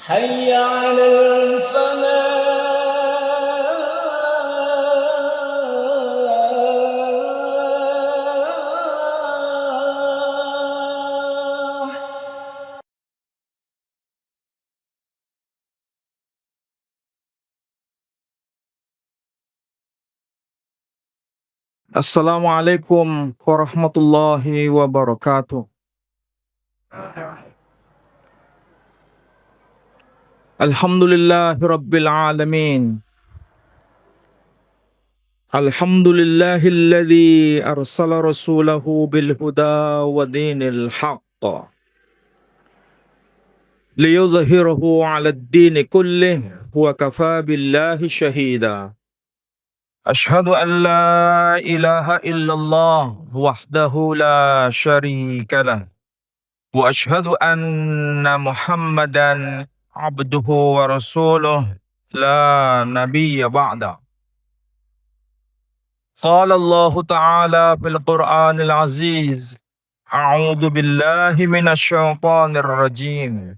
حي على الفلاح. Assalamualaikum warahmatullahi wabarakatuh. Alhamdulillahi rabbil alamin. Alhamdulillahilladzi arsala rasulahu bil huda wa dinil haqq liyudhhirahu 'alad dini kullih wa kafa billahi shahida. Ashhadu an la ilaha illallah wahdahu la syarika lah. Wa ashhadu anna Muhammadan abduhu wa rasuluh la nabiyya ba'da. Qala Allah Ta'ala fil Qur'anil Aziz. A'udzu billahi minasy syaithanir rajim.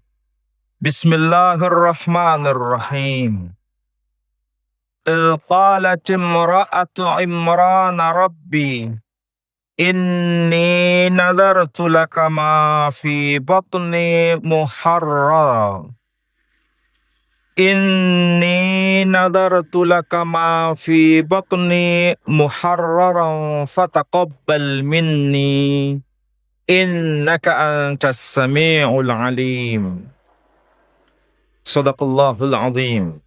Bismillahirrahmanirrahim. Qalat imra'atu Imran rabbi inni nadartu laka ma fi batni muharrar. Inni nadartu laka ma fi batni muharraran fataqabbal minni innaka antas sami'ul alim. Shadaqallahul azim.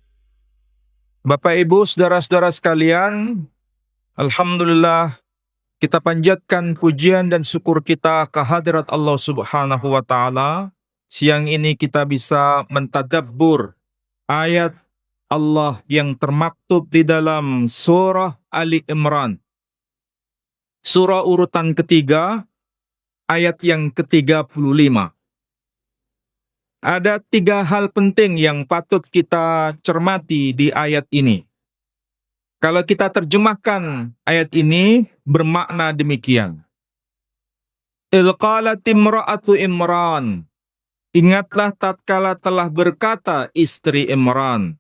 Bapak Ibu, saudara-saudara sekalian, alhamdulillah kita panjatkan pujian dan syukur kita kehadirat Allah Subhanahu wa taala. Siang ini kita bisa mentadabbur ayat Allah yang termaktub di dalam surah Ali Imran. Surah urutan ketiga, ayat yang ke-35. Ada 3 hal penting yang patut kita cermati di ayat ini. Kalau kita terjemahkan ayat ini bermakna demikian. Qalat imra'atu Imran. Ingatlah tatkala telah berkata istri Imran,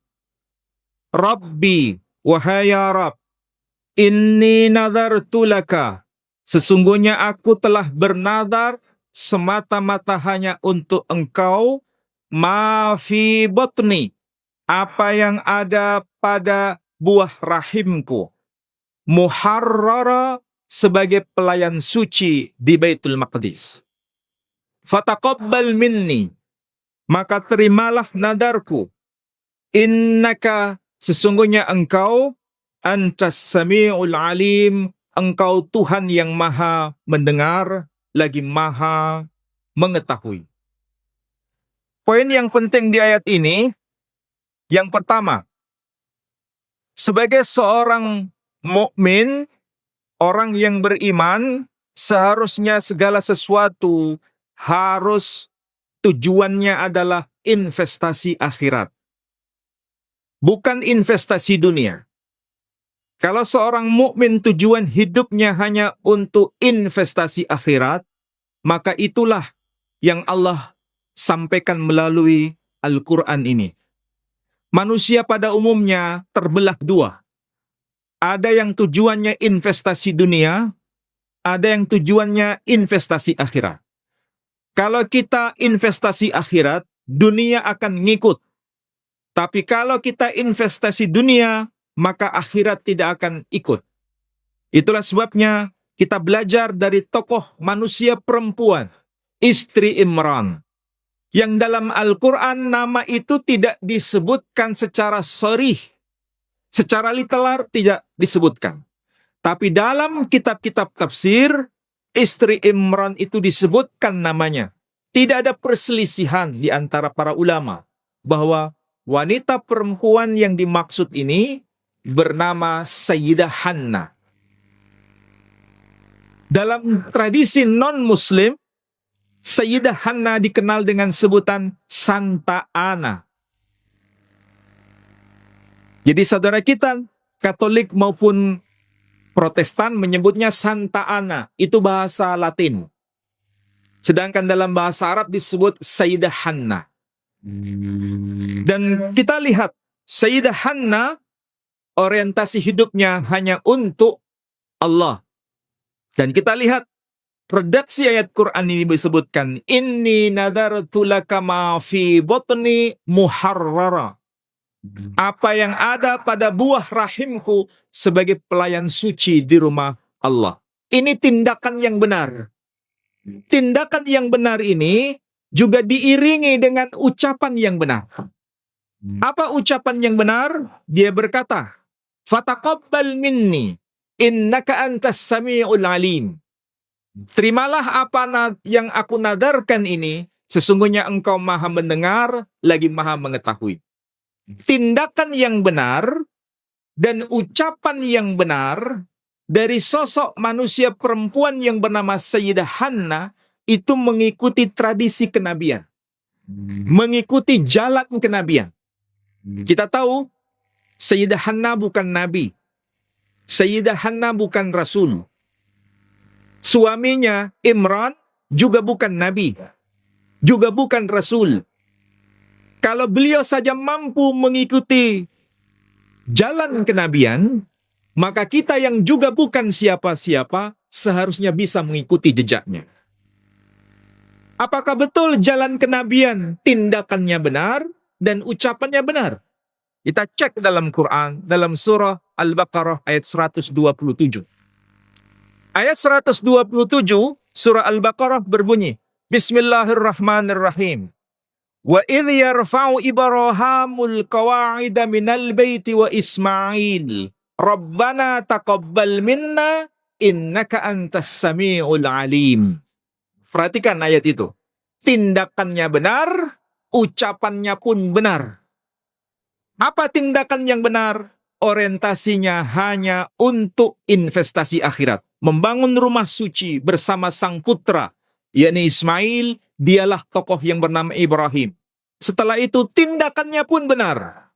Rabbi, wahai ya Rabb, inni nadartu laka. Sesungguhnya aku telah bernadar semata-mata hanya untuk engkau, ma fi batni, apa yang ada pada buah rahimku, muharrara, sebagai pelayan suci di Baitul Maqdis. Fataqabbal minni, maka terimalah nadarku, innaka, sesungguhnya engkau, antas sami'ul alim, engkau Tuhan yang maha mendengar lagi maha mengetahui. Poin yang penting di ayat ini, yang pertama, sebagai seorang mukmin, orang yang beriman, seharusnya segala sesuatu harus tujuannya adalah investasi akhirat, bukan investasi dunia. Kalau seorang mukmin tujuan hidupnya hanya untuk investasi akhirat, maka itulah yang Allah sampaikan melalui Al-Quran ini. Manusia pada umumnya terbelah 2. Ada yang tujuannya investasi dunia, ada yang tujuannya investasi akhirat. Kalau kita investasi akhirat, dunia akan ngikut. Tapi kalau kita investasi dunia, maka akhirat tidak akan ikut. Itulah sebabnya kita belajar dari tokoh manusia perempuan, istri Imran, yang dalam Al-Quran nama itu tidak disebutkan secara sharih, secara literal tidak disebutkan. Tapi dalam kitab-kitab tafsir, istri Imran itu disebutkan namanya. Tidak ada perselisihan di antara para ulama bahwa wanita perempuan yang dimaksud ini bernama Sayyidah Hannah. Dalam tradisi non-muslim, Sayyidah Hannah dikenal dengan sebutan Santa Ana. Jadi saudara kita, Katolik maupun Protestan menyebutnya Santa Ana, itu bahasa Latin. Sedangkan dalam bahasa Arab disebut Sayyidah Hannah. Dan kita lihat Sayyidah Hannah orientasi hidupnya hanya untuk Allah. Dan kita lihat redaksi ayat Quran ini disebutkan, Inni nadartu laka ma fi botni muharrara. Apa yang ada pada buah rahimku sebagai pelayan suci di rumah Allah. Ini tindakan yang benar. Tindakan yang benar ini juga diiringi dengan ucapan yang benar. Apa ucapan yang benar? Dia berkata, Fataqabbal minni, innaka antas sami'ul alim. Terimalah apa yang aku nadarkan ini, sesungguhnya engkau maha mendengar, lagi maha mengetahui. Tindakan yang benar dan ucapan yang benar dari sosok manusia perempuan yang bernama Sayyidah Hannah itu mengikuti tradisi kenabian, mengikuti jalan kenabian. Kita tahu Sayyidah Hannah bukan nabi, Sayyidah Hannah bukan rasul, suaminya Imran juga bukan nabi, juga bukan rasul. Kalau beliau saja mampu mengikuti jalan kenabian, maka kita yang juga bukan siapa-siapa seharusnya bisa mengikuti jejaknya. Apakah betul jalan kenabian tindakannya benar dan ucapannya benar? Kita cek dalam Quran, dalam surah Al-Baqarah ayat 127. Ayat 127 surah Al-Baqarah berbunyi, Bismillahirrahmanirrahim. Wa idh yarfa'u Ibrahimul qawa'ida minal baiti wa Ismail. Rabbana taqabbal minna innaka antas sami'ul alim. Perhatikan ayat itu. Tindakannya benar, ucapannya pun benar. Apa tindakan yang benar? Orientasinya hanya untuk investasi akhirat. Membangun rumah suci bersama sang putra, yakni Ismail. Dialah tokoh yang bernama Ibrahim. Setelah itu tindakannya pun benar.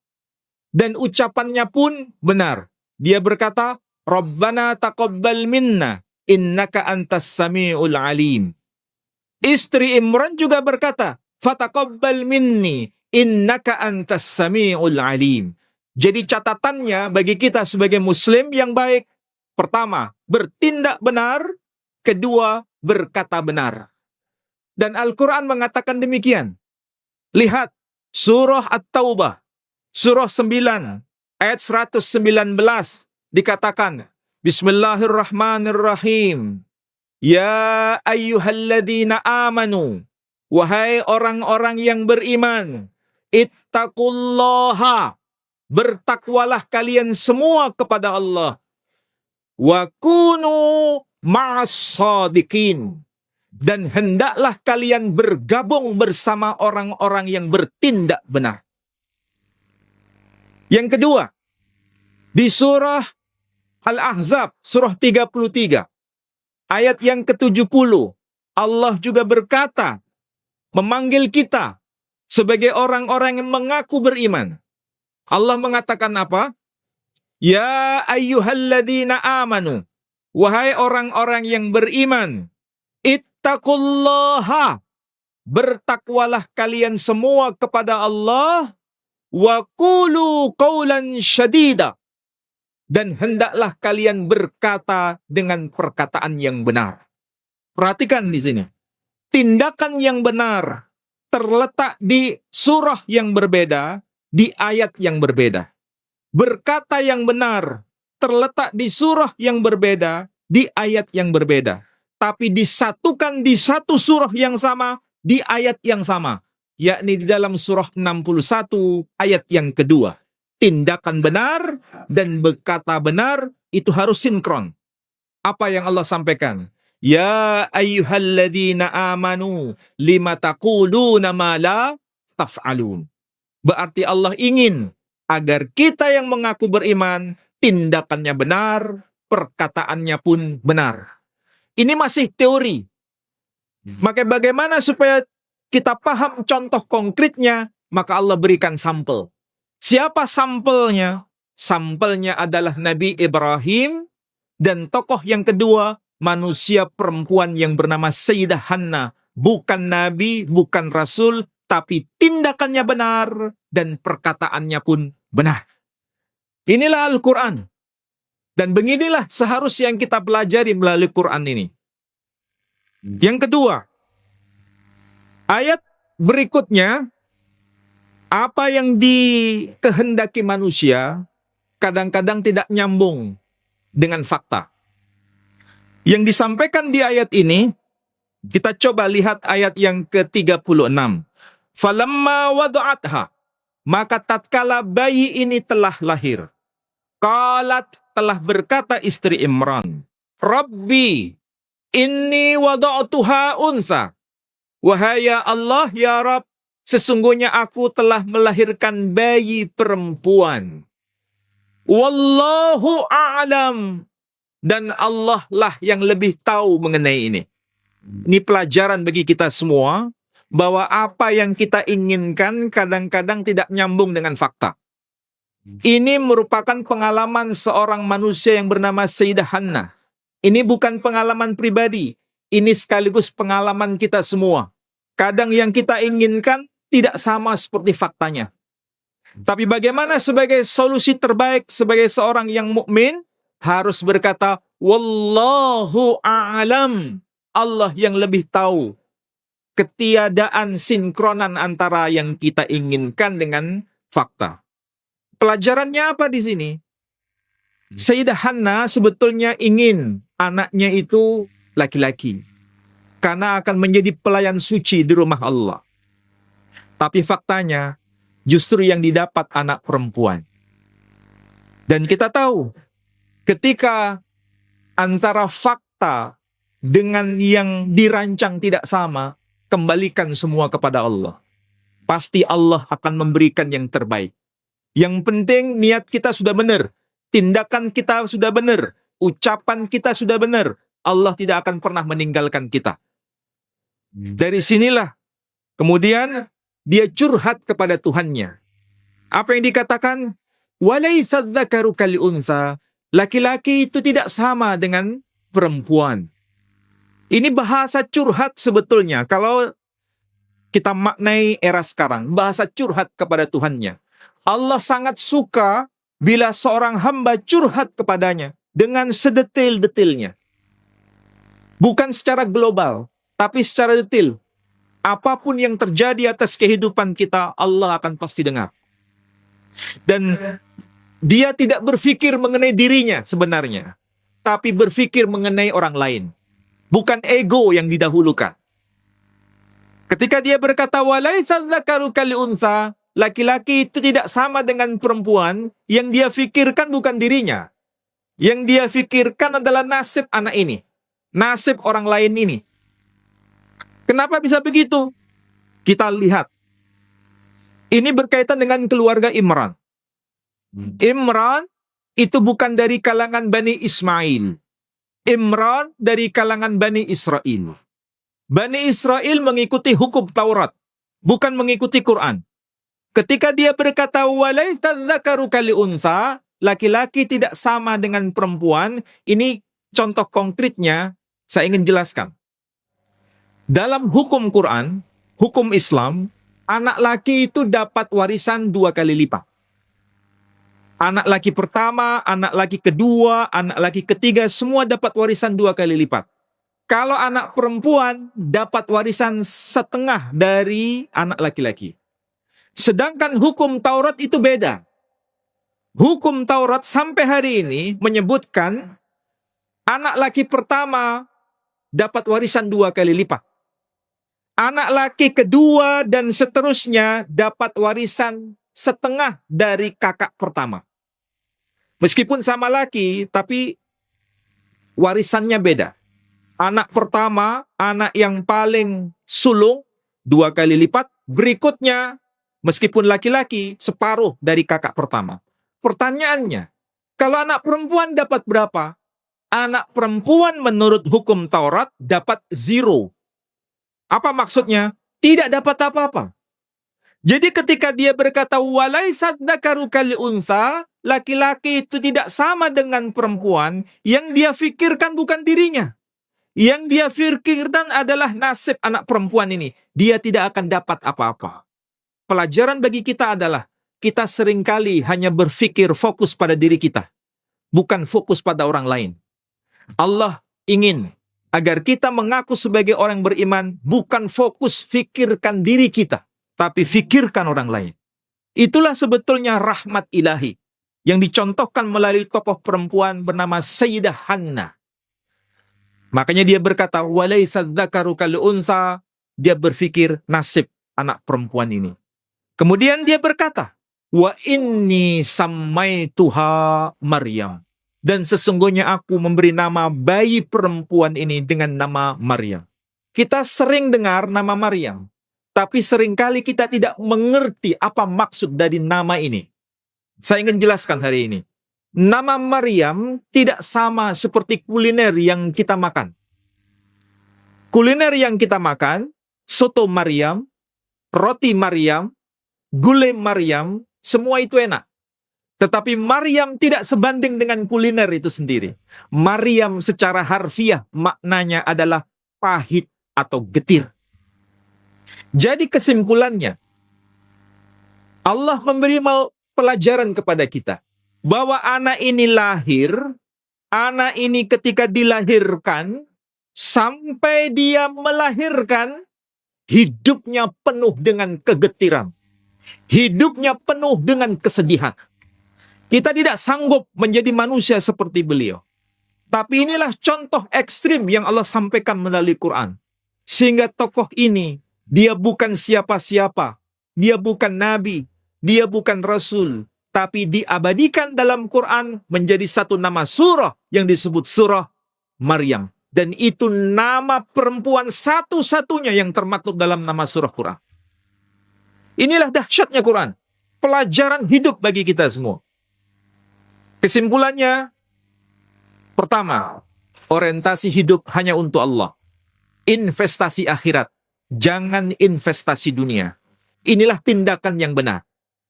Dan ucapannya pun benar. Dia berkata, Rabbana taqabbal minna, innaka antas sami'ul alim. Istri Imran juga berkata, Fataqabbal minni, innaka antas sami'ul alim. Jadi catatannya bagi kita sebagai muslim yang baik, pertama, bertindak benar. Kedua, berkata benar. Dan Al-Quran mengatakan demikian. Lihat, surah At-Taubah, surah 9, ayat 119, dikatakan, Bismillahirrahmanirrahim. Ya ayyuhalladzina amanu, wahai orang-orang yang beriman, ittaqullaha, bertakwalah kalian semua kepada Allah. Wa kunu ma'as shadiqin. Dan hendaklah kalian bergabung bersama orang-orang yang bertindak benar. Yang kedua, di surah Al-Ahzab, surah 33, ayat yang ke-70, Allah juga berkata, memanggil kita sebagai orang-orang yang mengaku beriman. Allah mengatakan apa? Ya ayyuhalladzina amanu, wahai orang-orang yang beriman, ittaqullaha, bertakwalah kalian semua kepada Allah, wa qulu qawlan syadida, dan hendaklah kalian berkata dengan perkataan yang benar. Perhatikan di sini. Tindakan yang benar terletak di surah yang berbeda, di ayat yang berbeda. Berkata yang benar terletak di surah yang berbeda, di ayat yang berbeda. Tapi disatukan di satu surah yang sama, di ayat yang sama, yakni di dalam surah 61 ayat yang kedua. Tindakan benar dan berkata benar itu harus sinkron. Apa yang Allah sampaikan? Ya ayyuhalladzina amanu lima taquluna ma la taf'alun. Berarti Allah ingin agar kita yang mengaku beriman, tindakannya benar, perkataannya pun benar. Ini masih teori. Maka bagaimana supaya kita paham contoh konkretnya? Maka Allah berikan sampel. Siapa sampelnya? Sampelnya adalah Nabi Ibrahim. Dan tokoh yang kedua, manusia perempuan yang bernama Sayyidah Hannah. Bukan Nabi, bukan Rasul, tapi tindakannya benar dan perkataannya pun benar. Inilah Al-Quran. Dan beginilah seharusnya yang kita pelajari melalui Quran ini. Yang kedua, ayat berikutnya, apa yang dikehendaki manusia kadang-kadang tidak nyambung dengan fakta. Yang disampaikan di ayat ini, kita coba lihat ayat yang ke-36. Falamma wada'atha, maka tatkala bayi ini telah lahir, qalat, telah berkata istri Imran, Rabbi, inni wada'tuha unsa. Wahai ya Allah, ya Rabb, sesungguhnya aku telah melahirkan bayi perempuan. Wallahu a'lam. Dan Allah lah yang lebih tahu mengenai ini. Ini pelajaran bagi kita semua, bahwa apa yang kita inginkan kadang-kadang tidak nyambung dengan fakta. Ini merupakan pengalaman seorang manusia yang bernama Sayyidah Hannah. Ini bukan pengalaman pribadi, ini sekaligus pengalaman kita semua. Kadang yang kita inginkan tidak sama seperti faktanya. Tapi bagaimana sebagai solusi terbaik sebagai seorang yang mukmin? Harus berkata, Wallahu a'lam. Allah yang lebih tahu. Ketiadaan sinkronan antara yang kita inginkan dengan fakta. Pelajarannya apa di sini? Sayyidah Hannah sebetulnya ingin anaknya itu laki-laki. Karena akan menjadi pelayan suci di rumah Allah. Tapi faktanya, justru yang didapat anak perempuan. Dan kita tahu, ketika antara fakta dengan yang dirancang tidak sama, kembalikan semua kepada Allah. Pasti Allah akan memberikan yang terbaik. Yang penting niat kita sudah benar, tindakan kita sudah benar, ucapan kita sudah benar. Allah tidak akan pernah meninggalkan kita. Dari sinilah kemudian dia curhat kepada Tuhannya. Apa yang dikatakan? Walaysa dzakaru kal unsa. Laki-laki itu tidak sama dengan perempuan. Ini bahasa curhat sebetulnya. Kalau kita maknai era sekarang, bahasa curhat kepada Tuhannya. Allah sangat suka bila seorang hamba curhat kepadanya dengan sedetil-detilnya. Bukan secara global, tapi secara detil. Apapun yang terjadi atas kehidupan kita, Allah akan pasti dengar. Dan dia tidak berpikir mengenai dirinya sebenarnya, tapi berpikir mengenai orang lain. Bukan ego yang didahulukan. Ketika dia berkata, Walaysa dzakaru kal unsa, laki-laki itu tidak sama dengan perempuan, yang dia pikirkan bukan dirinya. Yang dia pikirkan adalah nasib anak ini. Nasib orang lain ini. Kenapa bisa begitu? Kita lihat. Ini berkaitan dengan keluarga Imran. Imran itu bukan dari kalangan Bani Ismail. Imran dari kalangan Bani Israel. Bani Israel mengikuti hukum Taurat, bukan mengikuti Quran. Ketika dia berkata, Walaysa dzakaru kal unsa, laki-laki tidak sama dengan perempuan, ini contoh konkretnya saya ingin jelaskan. Dalam hukum Quran, hukum Islam, anak laki itu dapat warisan 2 kali lipat. Anak laki pertama, anak laki kedua, anak laki ketiga, semua dapat warisan 2 kali lipat. Kalau anak perempuan dapat warisan setengah dari anak laki-laki. Sedangkan hukum Taurat itu beda. Hukum Taurat sampai hari ini menyebutkan anak laki pertama dapat warisan 2 kali lipat. Anak laki kedua dan seterusnya dapat warisan setengah dari kakak pertama. Meskipun sama laki, tapi warisannya beda. Anak pertama, anak yang paling sulung, 2 kali lipat. Berikutnya, meskipun laki-laki, separuh dari kakak pertama. Pertanyaannya, kalau anak perempuan dapat berapa? Anak perempuan menurut hukum Taurat dapat 0. Apa maksudnya? Tidak dapat apa-apa. Jadi ketika dia berkata, Walaysa dzakaru kal unsa, laki-laki itu tidak sama dengan perempuan, yang dia fikirkan bukan dirinya. Yang dia fikirkan adalah nasib anak perempuan ini. Dia tidak akan dapat apa-apa. Pelajaran bagi kita adalah, kita seringkali hanya berpikir fokus pada diri kita, bukan fokus pada orang lain. Allah ingin agar kita mengaku sebagai orang beriman, bukan fokus fikirkan diri kita, tapi fikirkan orang lain. Itulah sebetulnya rahmat ilahi yang dicontohkan melalui tokoh perempuan bernama Sayyidah Hannah. Makanya dia berkata, "Walaisa dzakaru kal untha." Dia berpikir nasib anak perempuan ini. Kemudian dia berkata, "Wa inni sammaituha Maryam." Dan sesungguhnya aku memberi nama bayi perempuan ini dengan nama Maryam. Kita sering dengar nama Maryam, tapi seringkali kita tidak mengerti apa maksud dari nama ini. Saya ingin jelaskan hari ini. Nama Maryam tidak sama seperti kuliner yang kita makan. Kuliner yang kita makan, soto Maryam, roti Maryam, gulai Maryam, semua itu enak. Tetapi Maryam tidak sebanding dengan kuliner itu sendiri. Maryam secara harfiah maknanya adalah pahit atau getir. Jadi kesimpulannya, Allah memberi pelajaran kepada kita bahwa anak ini lahir, anak ini ketika dilahirkan, sampai dia melahirkan, hidupnya penuh dengan kegetiran. Hidupnya penuh dengan kesedihan. Kita tidak sanggup menjadi manusia seperti beliau. Tapi inilah contoh ekstrim yang Allah sampaikan melalui Quran. Sehingga tokoh ini, dia bukan siapa-siapa. Dia bukan nabi. Dia bukan rasul. Tapi diabadikan dalam Quran menjadi satu nama surah yang disebut surah Maryam. Dan itu nama perempuan satu-satunya yang termaktub dalam nama surah Quran. Inilah dahsyatnya Quran. Pelajaran hidup bagi kita semua. Kesimpulannya, pertama, orientasi hidup hanya untuk Allah. Investasi akhirat. Jangan investasi dunia. Inilah tindakan yang benar.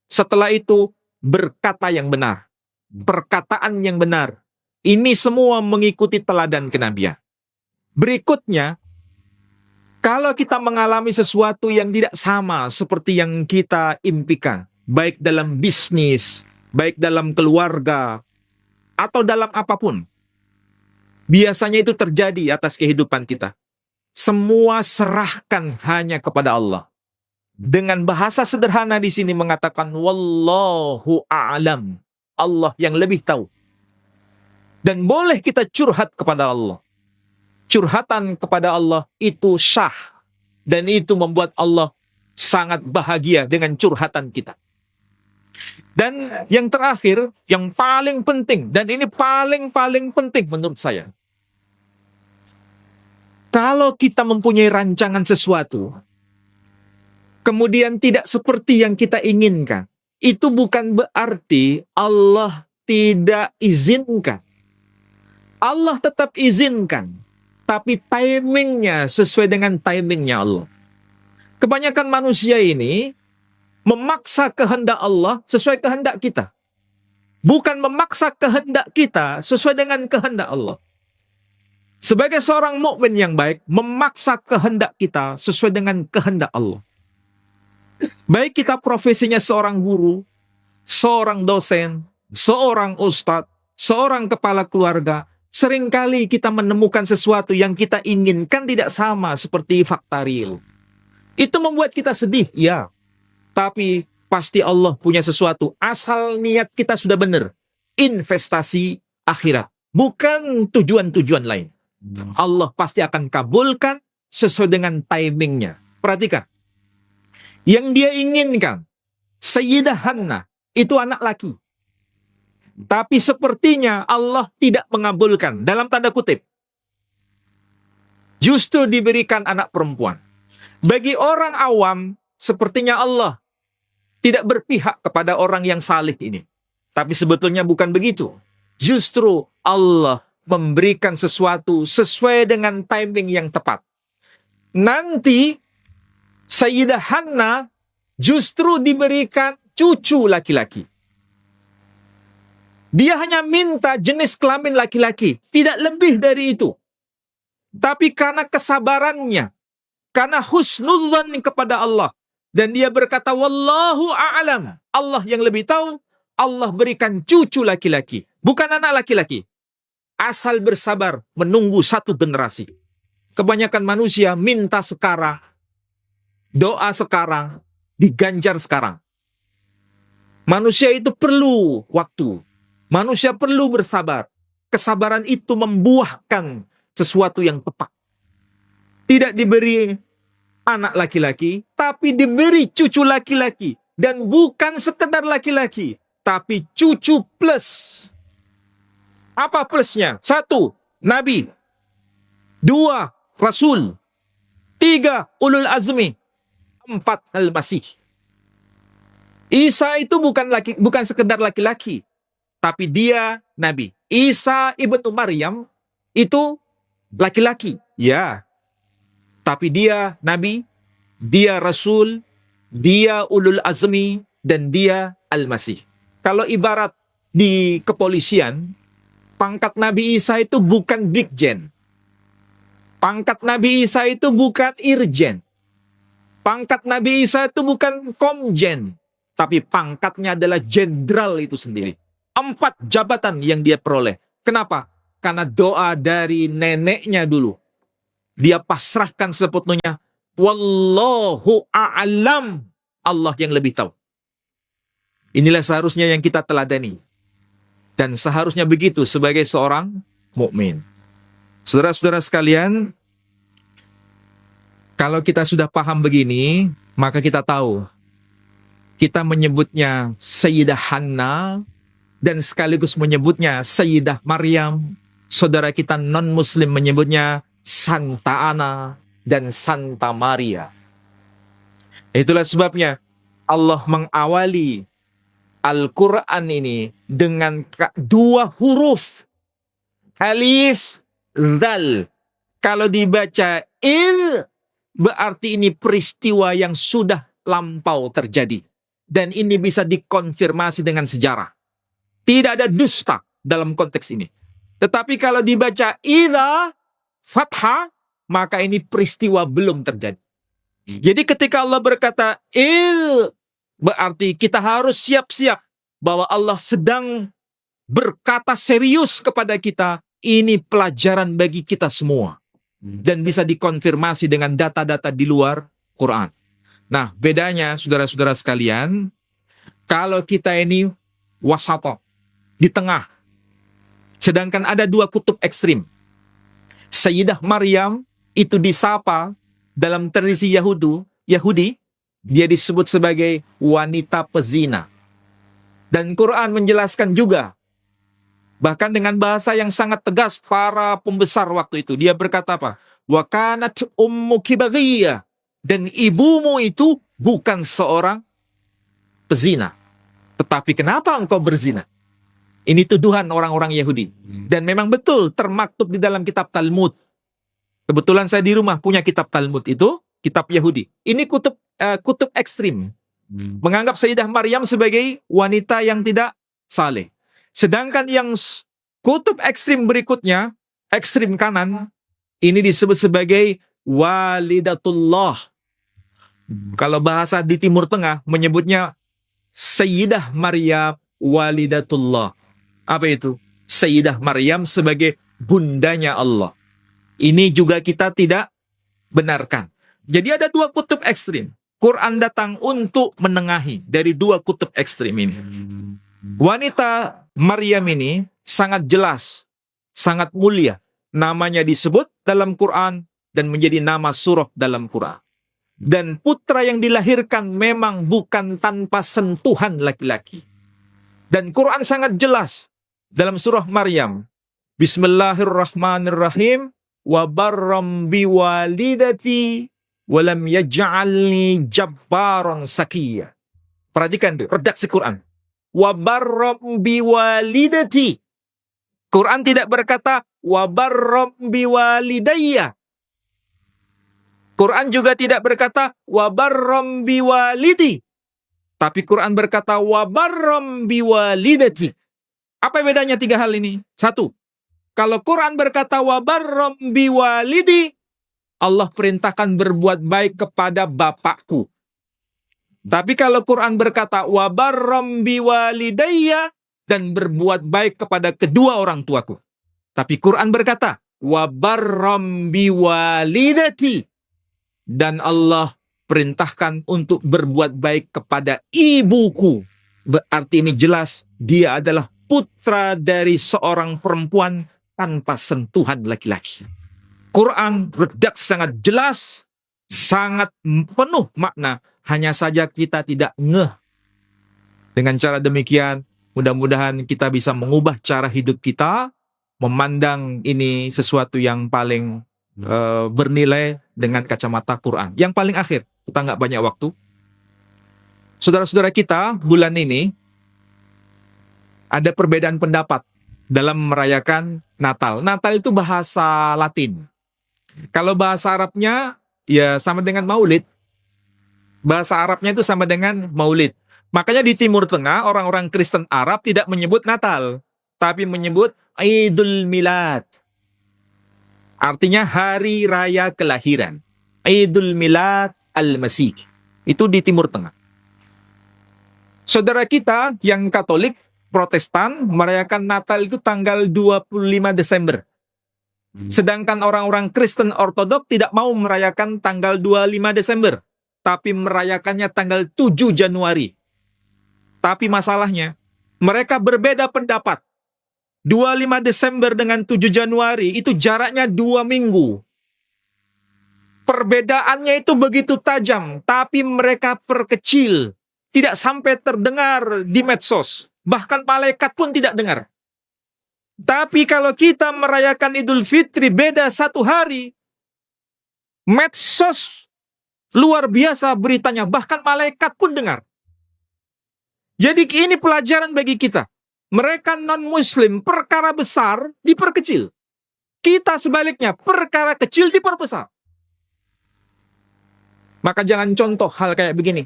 Setelah itu, berkata yang benar. Perkataan yang benar. Ini semua mengikuti teladan kenabian. Berikutnya, kalau kita mengalami sesuatu yang tidak sama seperti yang kita impikan, baik dalam bisnis, baik dalam keluarga, atau dalam apapun, biasanya itu terjadi atas kehidupan kita. Semua serahkan hanya kepada Allah. Dengan bahasa sederhana di sini mengatakan, Wallahu a'lam. Allah yang lebih tahu. Dan boleh kita curhat kepada Allah. Curhatan kepada Allah itu sah. Dan itu membuat Allah sangat bahagia dengan curhatan kita. Dan yang terakhir, yang paling penting, dan ini paling penting menurut saya. Kalau kita mempunyai rancangan sesuatu, kemudian tidak seperti yang kita inginkan, itu bukan berarti Allah tidak izinkan. Allah tetap izinkan, tapi timingnya sesuai dengan timingnya Allah. Kebanyakan manusia ini memaksa kehendak Allah sesuai kehendak kita. Bukan memaksa kehendak kita sesuai dengan kehendak Allah. Sebagai seorang mukmin yang baik, memaksa kehendak kita sesuai dengan kehendak Allah. Baik kita profesinya seorang guru, seorang dosen, seorang ustadz, seorang kepala keluarga, seringkali kita menemukan sesuatu yang kita inginkan tidak sama seperti fakta real. Itu membuat kita sedih, ya. Tapi pasti Allah punya sesuatu, asal niat kita sudah benar. Investasi akhirat, bukan tujuan-tujuan lain. Allah pasti akan kabulkan sesuai dengan timingnya. Perhatikan. Yang dia inginkan, Sayyidah Hannah, itu anak laki. Tapi sepertinya Allah tidak mengabulkan, dalam tanda kutip. Justru diberikan anak perempuan. Bagi orang awam, sepertinya Allah tidak berpihak kepada orang yang salih ini. Tapi sebetulnya bukan begitu. Justru Allah memberikan sesuatu sesuai dengan timing yang tepat. Nanti Sayyidah Hannah justru diberikan cucu laki-laki. Dia hanya minta jenis kelamin laki-laki, tidak lebih dari itu. tapi karena kesabarannya, karena husnudzan kepada Allah. Dan dia berkata, wallahu a'lam. Allah yang lebih tahu, Allah berikan cucu laki-laki, bukan anak laki-laki. Asal bersabar menunggu satu generasi. Kebanyakan manusia minta sekarang, doa sekarang, diganjar sekarang. Manusia itu perlu waktu. Manusia perlu bersabar. Kesabaran itu membuahkan sesuatu yang tepat. Tidak diberi anak laki-laki, tapi diberi cucu laki-laki. Dan bukan sekedar laki-laki, tapi cucu plus. Apa plusnya? 1, Nabi. 2, Rasul. 3, Ulul Azmi. 4, Al-Masih. Isa itu bukan sekedar laki-laki, tapi dia Nabi. Isa ibnu Maryam itu laki-laki, ya. Tapi dia Nabi, dia Rasul, dia Ulul Azmi, dan dia Al-Masih. Kalau ibarat di kepolisian, pangkat Nabi Isa itu bukan Brigjen. Pangkat Nabi Isa itu bukan Irjen. Pangkat Nabi Isa itu bukan Komjen. Tapi pangkatnya adalah jenderal itu sendiri. 4 jabatan yang dia peroleh. Kenapa? Karena doa dari neneknya dulu. Dia pasrahkan sepenuhnya. Wallahu a'lam. Allah yang lebih tahu. Inilah seharusnya yang kita teladani. Dan seharusnya begitu sebagai seorang mukmin. Saudara-saudara sekalian, kalau kita sudah paham begini, maka kita tahu. Kita menyebutnya Sayyidah Hanna dan sekaligus menyebutnya Sayyidah Maryam. Saudara kita non-muslim menyebutnya Santa Ana dan Santa Maria. Itulah sebabnya Allah mengawali Al-Quran ini dengan 2 huruf. Alif, Zal. Kalau dibaca il, berarti ini peristiwa yang sudah lampau terjadi. Dan ini bisa dikonfirmasi dengan sejarah. Tidak ada dusta dalam konteks ini. Tetapi kalau dibaca ila, fathah, maka ini peristiwa belum terjadi. Jadi ketika Allah berkata il, berarti kita harus siap-siap bahwa Allah sedang berkata serius kepada kita. Ini pelajaran bagi kita semua. Dan bisa dikonfirmasi dengan data-data di luar Quran. Nah, bedanya saudara-saudara sekalian, kalau kita ini wasata, di tengah. Sedangkan ada 2 kutub ekstrim. Sayyidah Maryam itu disapa dalam tradisi Yahudi, dia disebut sebagai wanita pezina. Dan Quran menjelaskan juga, bahkan dengan bahasa yang sangat tegas para pembesar waktu itu. Dia berkata apa? Wa kanat ummuki baghiyah. Dan ibumu itu bukan seorang pezina. Tetapi kenapa engkau berzina? Ini tuduhan orang-orang Yahudi. Dan memang betul termaktub di dalam kitab Talmud. Kebetulan saya di rumah punya kitab Talmud itu, kitab Yahudi. Ini kutub ekstrim. Menganggap Sayyidah Maryam sebagai wanita yang tidak saleh. Sedangkan yang kutub ekstrim berikutnya, ekstrim kanan, ini disebut sebagai walidatullah. Kalau bahasa di Timur Tengah menyebutnya Sayyidah Maryam walidatullah. Apa itu? Sayyidah Maryam sebagai bundanya Allah. Ini juga kita tidak benarkan. Jadi ada 2 kutub ekstrim. Quran datang untuk menengahi dari 2 kutub ekstrim ini. Wanita Maryam ini sangat jelas, sangat mulia. Namanya disebut dalam Quran dan menjadi nama surah dalam Quran. Dan putra yang dilahirkan memang bukan tanpa sentuhan laki-laki. Dan Quran sangat jelas dalam surah Maryam. Bismillahirrahmanirrahim. Wa barram biwalidati walam yaj'alni jabbaran sakiyya. Perhatikan tuh, redaksi Quran. Wa barram biwalidati. Quran tidak berkata wa barram biwalidayya. Quran juga tidak berkata wa barram biwalidi. Tapi Quran berkata wa barram biwalidati. Apa bedanya 3 hal ini? 1. Kalau Quran berkata wa barram biwalidi, Allah perintahkan berbuat baik kepada bapakku. Tapi kalau Quran berkata wa barram biwalidayya, dan berbuat baik kepada kedua orang tuaku. Tapi Quran berkata wa barram biwalidati, dan Allah perintahkan untuk berbuat baik kepada ibuku. Berarti ini jelas dia adalah putra dari seorang perempuan tanpa sentuhan laki-laki. Quran redaksi sangat jelas, sangat penuh makna. Hanya saja kita tidak ngeh. Dengan cara demikian, mudah-mudahan kita bisa mengubah cara hidup kita, memandang ini sesuatu yang paling bernilai dengan kacamata Quran. Yang paling akhir, kita nggak banyak waktu. Saudara-saudara kita, bulan ini ada perbedaan pendapat dalam merayakan Natal. Natal itu bahasa Latin. Kalau bahasa Arabnya, ya sama dengan Maulid. Bahasa Arabnya itu sama dengan Maulid. Makanya di Timur Tengah, orang-orang Kristen Arab tidak menyebut Natal, tapi menyebut Idul Milad. Artinya hari raya kelahiran. Idul Milad al-Masih. Itu di Timur Tengah. Saudara kita yang Katolik, Protestan, merayakan Natal itu tanggal 25 Desember. Sedangkan orang-orang Kristen Ortodok tidak mau merayakan tanggal 25 Desember, tapi merayakannya tanggal 7 Januari. Tapi masalahnya, mereka berbeda pendapat. 25 Desember dengan 7 Januari itu jaraknya 2 minggu. Perbedaannya itu begitu tajam, tapi mereka perkecil. Tidak sampai terdengar di medsos. Bahkan malaikat pun tidak dengar. Tapi kalau kita merayakan Idul Fitri beda 1 hari, medsos luar biasa beritanya, bahkan malaikat pun dengar. Jadi ini pelajaran bagi kita. Mereka non-muslim, perkara besar diperkecil. Kita sebaliknya, perkara kecil diperbesar. Maka jangan contoh hal kayak begini.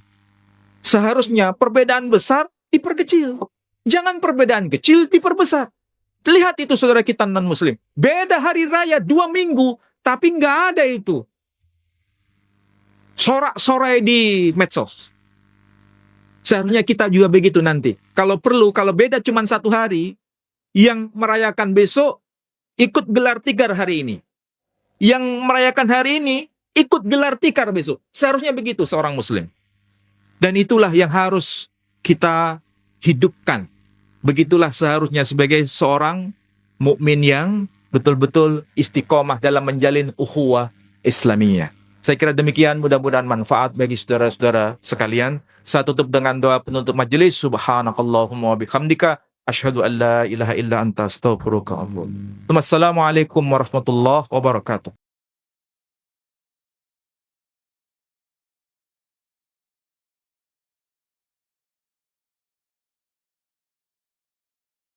Seharusnya perbedaan besar diperkecil. Jangan perbedaan kecil diperbesar. Lihat itu saudara kita non-muslim. Beda hari raya 2 minggu, tapi nggak ada itu sorak-sorai di medsos. Seharusnya kita juga begitu nanti. Kalau perlu, kalau beda cuma 1 hari, yang merayakan besok, ikut gelar tikar hari ini. Yang merayakan hari ini, ikut gelar tikar besok. Seharusnya begitu seorang muslim. Dan itulah yang harus kita hidupkan. Begitulah seharusnya sebagai seorang mukmin yang betul-betul istiqomah dalam menjalin ukhuwah Islamiyah. Saya kira demikian, mudah-mudahan manfaat bagi saudara-saudara sekalian. Saya tutup dengan doa penutup majelis. Subhanakallahumma wa bihamdika asyhadu an la ilaha illa anta astaghfiruka wa atubu ilaik. Wassalamualaikum warahmatullahi wabarakatuh.